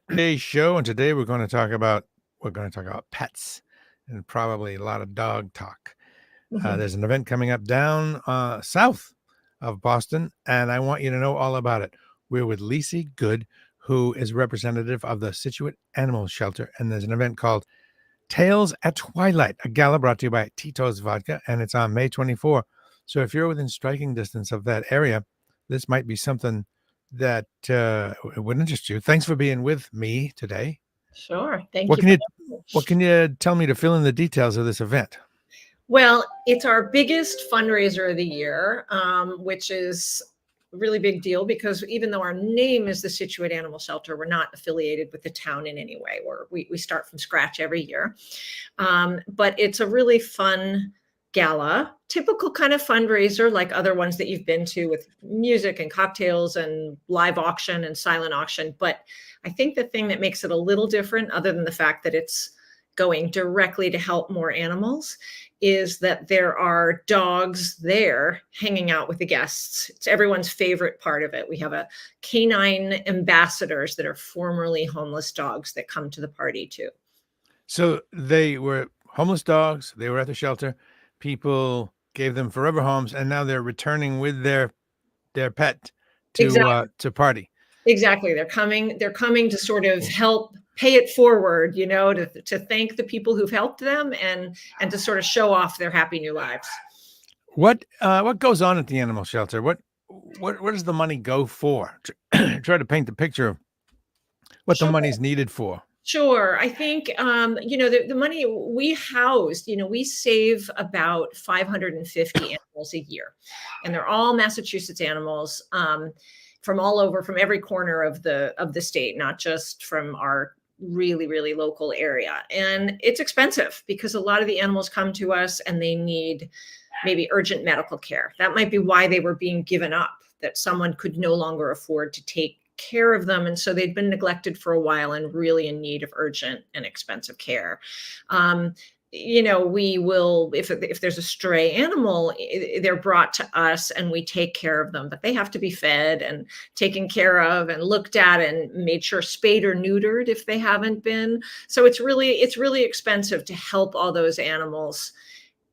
Today's show, and today we're going to talk about pets and probably a lot of dog talk. Mhm. There's an event coming up down south of Boston, and I want you to know all about it. We're with Lisi Good, who is representative of the Scituate Animal Shelter, and there's an event called Tales at Twilight, a gala brought to you by Tito's Vodka, and it's on May 24. So if you're within striking distance of that area, this might be something that would interest you. Thanks for being with me today. Sure. Thank What you can for you having me. what can you tell me to fill in the details of this event? Well, it's our biggest fundraiser of the year, which is a really big deal because even though our name is the Scituate Animal Shelter, we're not affiliated with the town in any way. We start from scratch every year. But it's a really fun gala, typical kind of fundraiser like other ones that you've been to with music and cocktails and live auction and silent auction. But I think the thing that makes it a little different, other than the fact that it's going directly to help more animals, is that there are dogs there hanging out with the guests. It's everyone's favorite part of it. We have a canine ambassadors that are formerly homeless dogs that come to the party too. So they were homeless dogs. They were at the shelter. People gave them forever homes, and now they're returning with their pet Exactly. to party. Exactly. They're coming to sort of help pay it forward, to thank the people who've helped them and to sort of show off their happy new lives. What goes on at the animal shelter? What does the money go for? Try to paint the picture of what the Sure. money's needed for. Sure. I think, the money we housed, we save about 550 animals a year. And they're all Massachusetts animals, from all over, from every corner of the state, not just from our really, really local area. And it's expensive because a lot of the animals come to us and they need maybe urgent medical care. That might be why they were being given up, that someone could no longer afford to take care of them. And so they'd been neglected for a while and really in need of urgent and expensive care. Um, we will, if there's a stray animal, they're brought to us and we take care of them, but they have to be fed and taken care of and looked at and made sure spayed or neutered if they haven't been. So it's really expensive to help all those animals,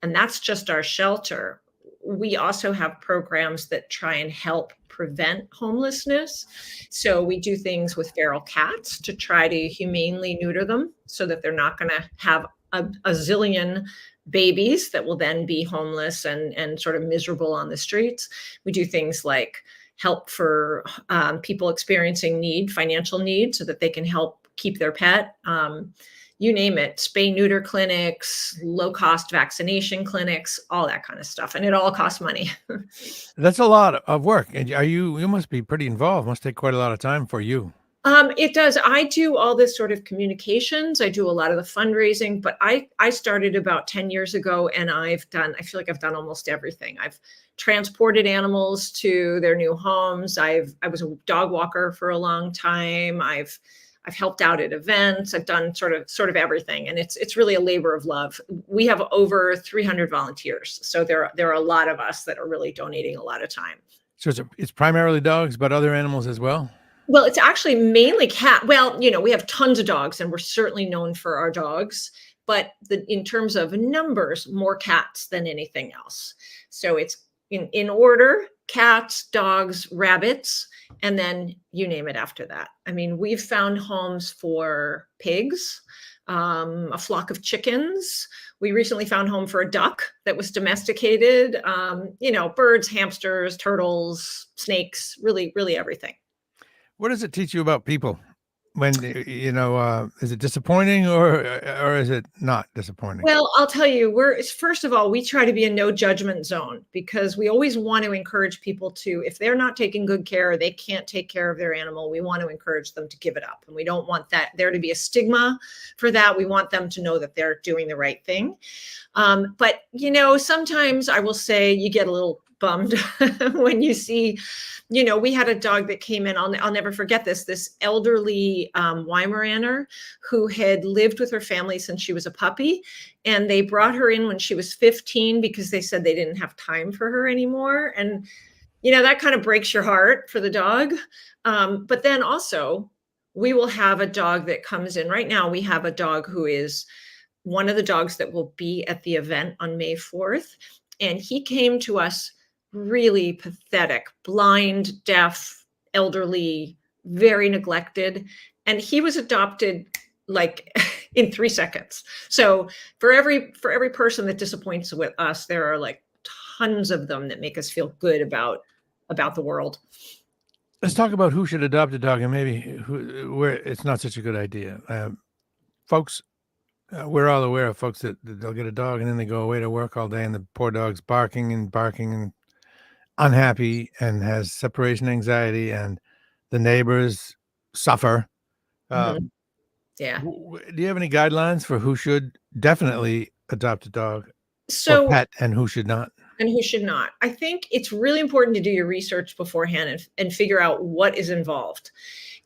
and that's just our shelter. We also have programs that try and help prevent homelessness. So we do things with feral cats to try to humanely neuter them so that they're not going to have a zillion babies that will then be homeless and sort of miserable on the streets. We do things like help for people experiencing financial need, so that they can help keep their pet. You name it, spay neuter clinics, low cost vaccination clinics, all that kind of stuff. And it all costs money. That's a lot of work. And you must be pretty involved. Must take quite a lot of time for you. It does. I do all this sort of communications. I do a lot of the fundraising, but I started about 10 years ago and I feel like I've done almost everything. I've transported animals to their new homes. I was a dog walker for a long time. I've helped out at events. I've done sort of everything, and it's really a labor of love. We have over 300 volunteers, so there are a lot of us that are really donating a lot of time. So it's primarily dogs, but other animals as well. Well, it's actually mainly cat. Well, we have tons of dogs, and we're certainly known for our dogs. But in terms of numbers, more cats than anything else. So it's in order: cats, dogs, rabbits, and then you name it after that. I mean, we've found homes for pigs, a flock of chickens. We recently found home for a duck that was domesticated. Birds, hamsters, turtles, snakes, really, really everything. What does it teach you about people? When is it disappointing or is it not disappointing? Well, I'll tell you, first of all, we try to be a no judgment zone because we always want to encourage people to, if they're not taking good care, or they can't take care of their animal, we want to encourage them to give it up. And we don't want there to be a stigma for that. We want them to know that they're doing the right thing. But sometimes I will say you get a little bummed when you see, we had a dog that came in. I'll never forget this elderly Weimaraner who had lived with her family since she was a puppy. And they brought her in when she was 15 because they said they didn't have time for her anymore. And, that kind of breaks your heart for the dog. But then also, we will have a dog that comes in. Right now, we have a dog who is one of the dogs that will be at the event on May 4th. And he came to us really pathetic, blind, deaf, elderly, very neglected. And he was adopted like in 3 seconds. So for every person that disappoints with us, there are like tons of them that make us feel good about the world. Let's talk about who should adopt a dog and maybe where it's not such a good idea. Folks, we're all aware of folks that they'll get a dog and then they go away to work all day and the poor dog's barking and unhappy and has separation anxiety and the neighbors suffer. Mhm. Yeah. Do you have any guidelines for who should definitely adopt a dog or So pet and who should not? and who should not. I think it's really important to do your research beforehand and figure out what is involved.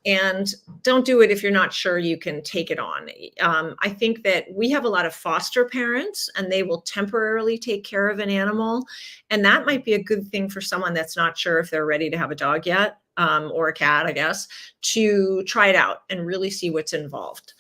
And don't do it if you're not sure you can take it on. I think that we have a lot of foster parents and they will temporarily take care of an animal. And that might be a good thing for someone that's not sure if they're ready to have a dog yet, or a cat, I guess, to try it out and really see what's involved.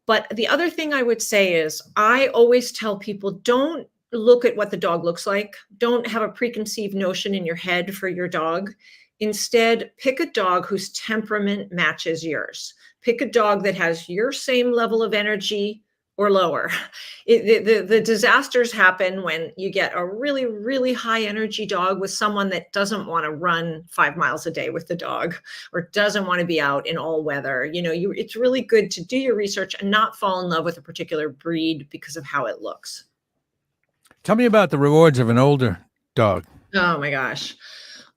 But the other thing I would say is I always tell people don't look at what the dog looks like. Don't have a preconceived notion in your head for your dog. Instead, pick a dog whose temperament matches yours. Pick a dog that has your same level of energy or lower. The disasters happen when you get a really, really high energy dog with someone that doesn't want to run 5 miles a day with the dog or doesn't want to be out in all weather. It's really good to do your research and not fall in love with a particular breed because of how it looks. Tell me about the rewards of an older dog. Oh my gosh.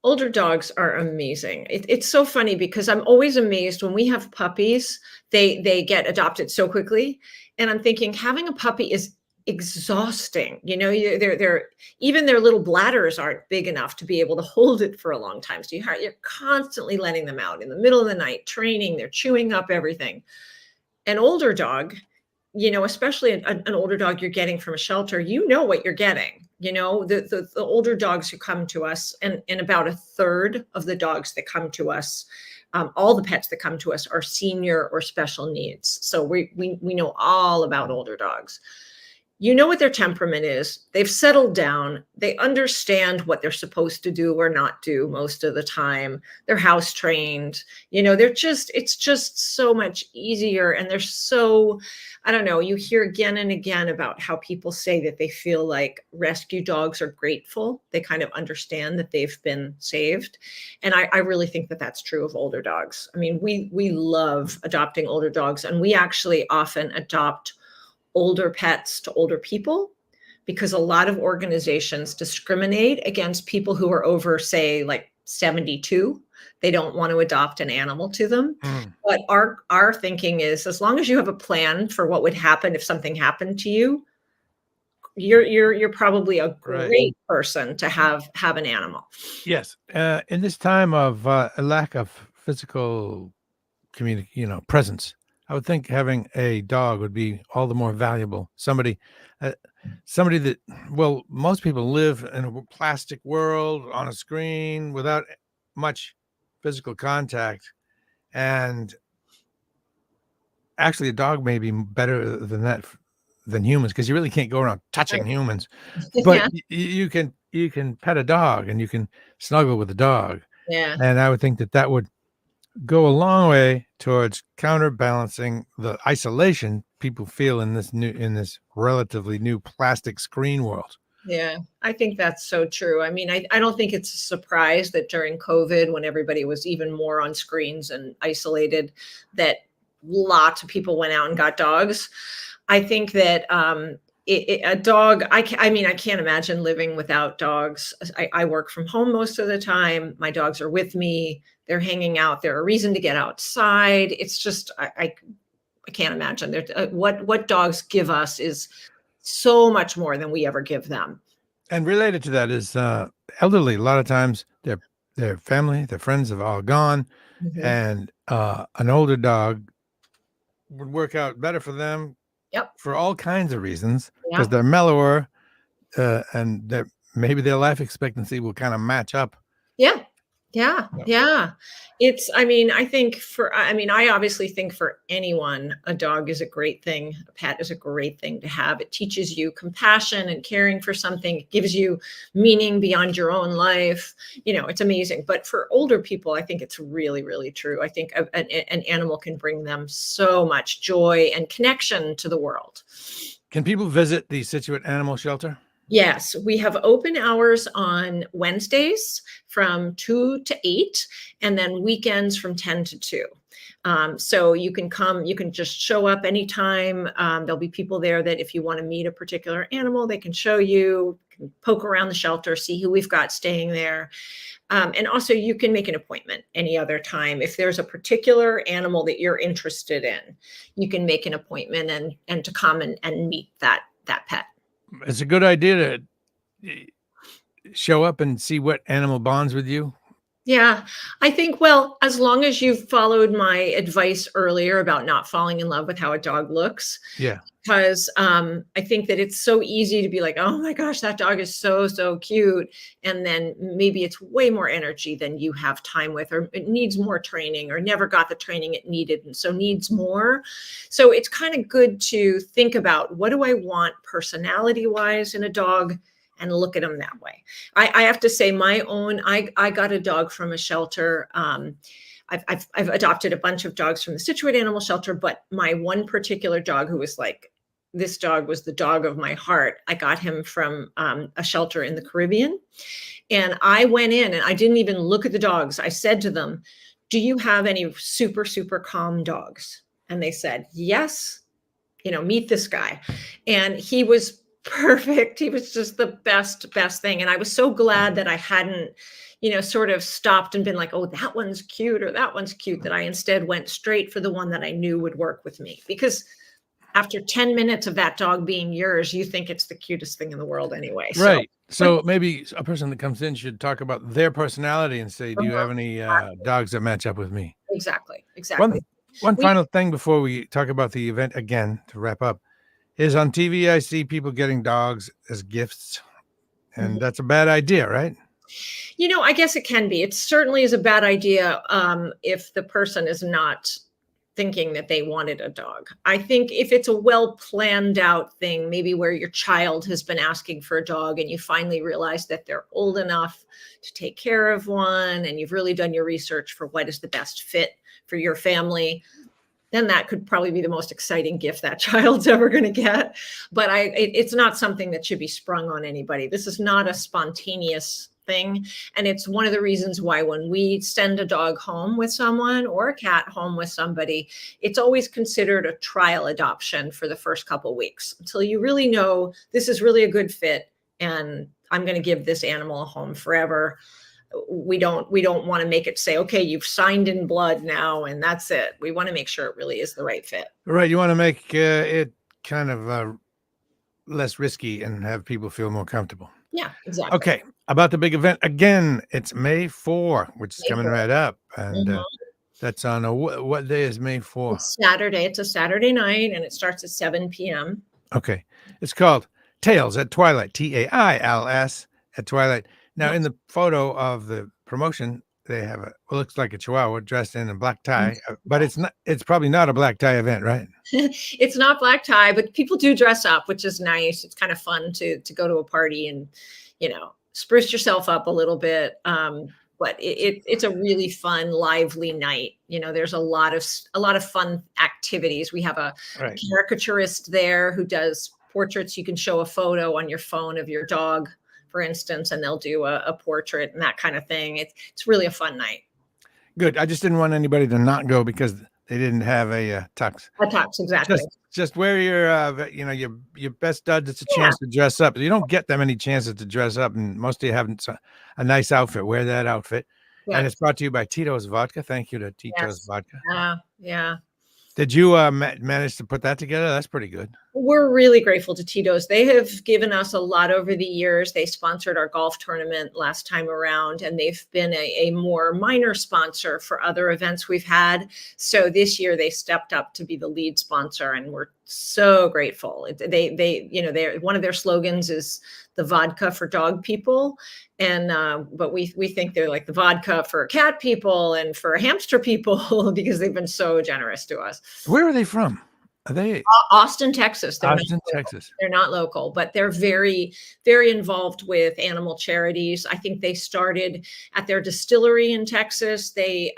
Older dogs are amazing. It's so funny because I'm always amazed when we have puppies, they get adopted so quickly. And I'm thinking having a puppy is exhausting. They're even their little bladders aren't big enough to be able to hold it for a long time. So you're constantly letting them out in the middle of the night, training, they're chewing up everything. An older dog, especially an older dog you're getting from a shelter, what you're getting. The older dogs who come to us, and about a third of the dogs that come to us, all the pets that come to us are senior or special needs. So we know all about older dogs. You know what their temperament is. They've settled down. They understand what they're supposed to do or not do most of the time. They're house trained. It's just so much easier. And they're so, I don't know, you hear again and again about how people say that they feel like rescue dogs are grateful. They kind of understand that they've been saved. And I really think that that's true of older dogs. I mean, we love adopting older dogs, and we actually often adopt older pets to older people because a lot of organizations discriminate against people who are over, say, like 72. They don't want to adopt an animal to them. Mm. But our thinking is as long as you have a plan for what would happen if something happened to you, you're probably a Right. great person to have an animal. Yes. In this time of a lack of physical presence, I would think having a dog would be all the more valuable. Somebody that, well, most people live in a plastic world on a screen without much physical contact. And actually, a dog may be better than that than humans because you really can't go around touching humans. But Yeah. you can pet a dog and you can snuggle with a dog. Yeah. And I would think that would go a long way towards counterbalancing the isolation people feel in this relatively new plastic screen world. Yeah, I think that's so true. I mean, I don't think it's a surprise that during COVID, when everybody was even more on screens and isolated, that lots of people went out and got dogs. I think that a dog, I mean, I can't imagine living without dogs. I work from home most of the time. My dogs are with me. They're hanging out. They're a reason to get outside. It's just, I can't imagine. What dogs give us is so much more than we ever give them. And related to that is elderly. A lot of times their family, their friends have all gone, Mhm. and an older dog would work out better for them Yep. for all kinds of reasons because Yeah. they're mellower, and maybe their life expectancy will kind of match up. Yeah. Yeah, So, yeah. I mean, I obviously think for anyone, a dog is a great thing. A pet is a great thing to have. It teaches you compassion and caring for something. It gives you meaning beyond your own life. It's amazing. But for older people, I think it's really, really true. I think an animal can bring them so much joy and connection to the world. can people visit the Scituate Animal Shelter? Yes, we have open hours on Wednesdays from 2 to 8, and then weekends from 10 to 2. So you can come, you can just show up anytime. There'll be people there that if you want to meet a particular animal, they can show you, can poke around the shelter, see who we've got staying there. And also, you can make an appointment any other time. If there's a particular animal that you're interested in, you can make an appointment and to come and meet that pet. It's a good idea to show up and see what animal bonds with you. Yeah, I think, well, as long as you've followed my advice earlier about not falling in love with how a dog looks, Yeah. because I think that it's so easy to be like, oh my gosh, that dog is so, so cute. And then maybe it's way more energy than you have time with, or it needs more training, or never got the training it needed. And so needs more. So it's kind of good to think about, what do I want personality wise in a dog? And look at them that way. I have to say, I got a dog from a shelter. I've adopted a bunch of dogs from the Scituate Animal Shelter, but my one particular dog, who was like, this dog was the dog of my heart. I got him from a shelter in the Caribbean. And I went in and I didn't even look at the dogs. I said to them, do you have any super, super calm dogs? And they said, yes, meet this guy. And he was perfect. He was just the best thing. And I was so glad that I hadn't, sort of stopped and been like, oh, that one's cute or that one's cute, that I instead went straight for the one that I knew would work with me. Because after 10 minutes of that dog being yours, you think it's the cutest thing in the world anyway. Right. So maybe a person that comes in should talk about their personality and say, do you have any dogs that match up with me? Exactly. One We, final thing before we talk about the event again, to wrap up, is on TV, I see people getting dogs as gifts, and that's a bad idea, right? I guess it can be. It certainly is a bad idea if the person is not thinking that they wanted a dog. I think if it's a well planned out thing, maybe where your child has been asking for a dog and you finally realize that they're old enough to take care of one, and you've really done your research for what is the best fit for your family, then that could probably be the most exciting gift that child's ever going to get. But it's not something that should be sprung on anybody. This is not a spontaneous thing. And it's one of the reasons why when we send a dog home with someone or a cat home with somebody, it's always considered a trial adoption for the first couple of weeks until you really know this is really a good fit and I'm going to give this animal a home forever. We don't want to make it say, okay, you've signed in blood now and that's it. We want to make sure it really is the right fit. Right. You want to make it kind of less risky and have people feel more comfortable. Yeah, exactly. Okay. About the big event again, it's May 4, which is May coming 4. right up. And Mhm. that's on what day is May 4? It's Saturday. It's a Saturday night and it starts at 7 p.m. Okay. It's called Tales at Twilight, Tails at Twilight. Now, in the photo of the promotion, they have what looks like a chihuahua dressed in a black tie, but it's probably not a black tie event, right? It's not black tie, but people do dress up, which is nice. It's kind of fun to go to a party and, spruce yourself up a little bit. But it's a really fun, lively night. There's a lot of fun activities. We have a caricaturist there who does portraits. You can show a photo on your phone of your dog, for instance, and they'll do a portrait and that kind of thing. It's really a fun night. Good. I just didn't want anybody to not go because they didn't have a tux. A tux, exactly. Just wear your best studs. It's a chance to dress up. You don't get that many chances to dress up, and most of you have a nice outfit. Wear that outfit. Yeah. And it's brought to you by Tito's Vodka. Thank you to Tito's Vodka. Yeah. Did you manage to put that together? That's pretty good. We're really grateful to Tito's. They have given us a lot over the years. They sponsored our golf tournament last time around, and they've been a more minor sponsor for other events we've had. So this year they stepped up to be the lead sponsor, and we're so grateful. They one of their slogans is the vodka for dog people, and but we think they're like the vodka for cat people and for hamster people because they've been so generous to us. Where are they from? Are they Austin, Texas. Austin, Texas? They're not local, but they're very, very involved with animal charities. I think they started at their distillery in Texas. There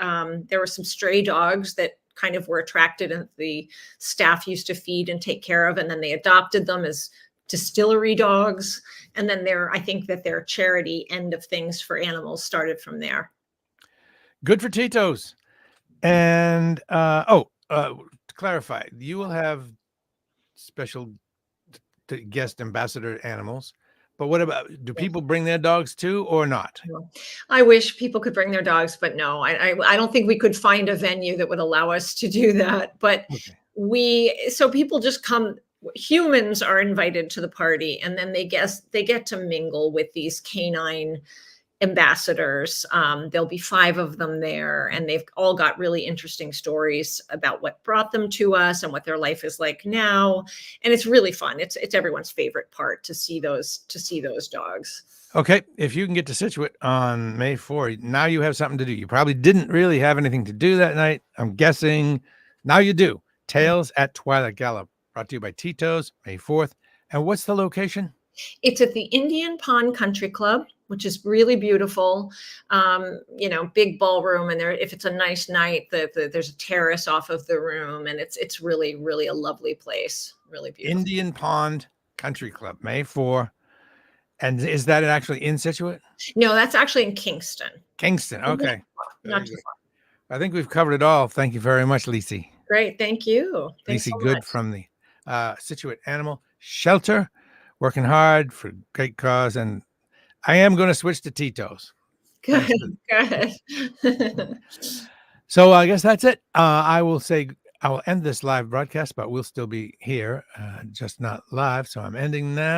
were some stray dogs that kind of were attracted and the staff used to feed and take care of, and then they adopted them as distillery dogs. And then I think that their charity end of things for animals started from there. Good for Tito's. And to clarify, you will have special guest ambassador animals, but what about, do people bring their dogs too or not? I wish people could bring their dogs, but no, I don't think we could find a venue that would allow us to do that. But so people just come. Humans are invited to the party, and then they get to mingle with these canine ambassadors. There'll be 5 of them there, and they've all got really interesting stories about what brought them to us and what their life is like now. And it's really fun. It's everyone's favorite part to see those dogs. Okay, if you can get to Scituate on May 4, now you have something to do. You probably didn't really have anything to do that night, I'm guessing. Now you do. Tales at Twilight Gala, brought to you by Tito's, May 4th. And what's the location? It's at the Indian Pond Country Club, which is really beautiful. Big ballroom, and if it's a nice night, there's a terrace off of the room, and it's really, really a lovely place. Really beautiful. Indian Pond Country Club, May 4. And is that actually in Scituate? No, that's actually in Kingston. Kingston, okay. Not too far. I think we've covered it all. Thank you very much, Lisi. Great, thank you. Lisi Good from the Scituate Animal Shelter, working hard for great cause, and I am going to switch to Tito's. Good. So I guess that's it. I will end this live broadcast, but we'll still be here, just not live. So I'm ending now.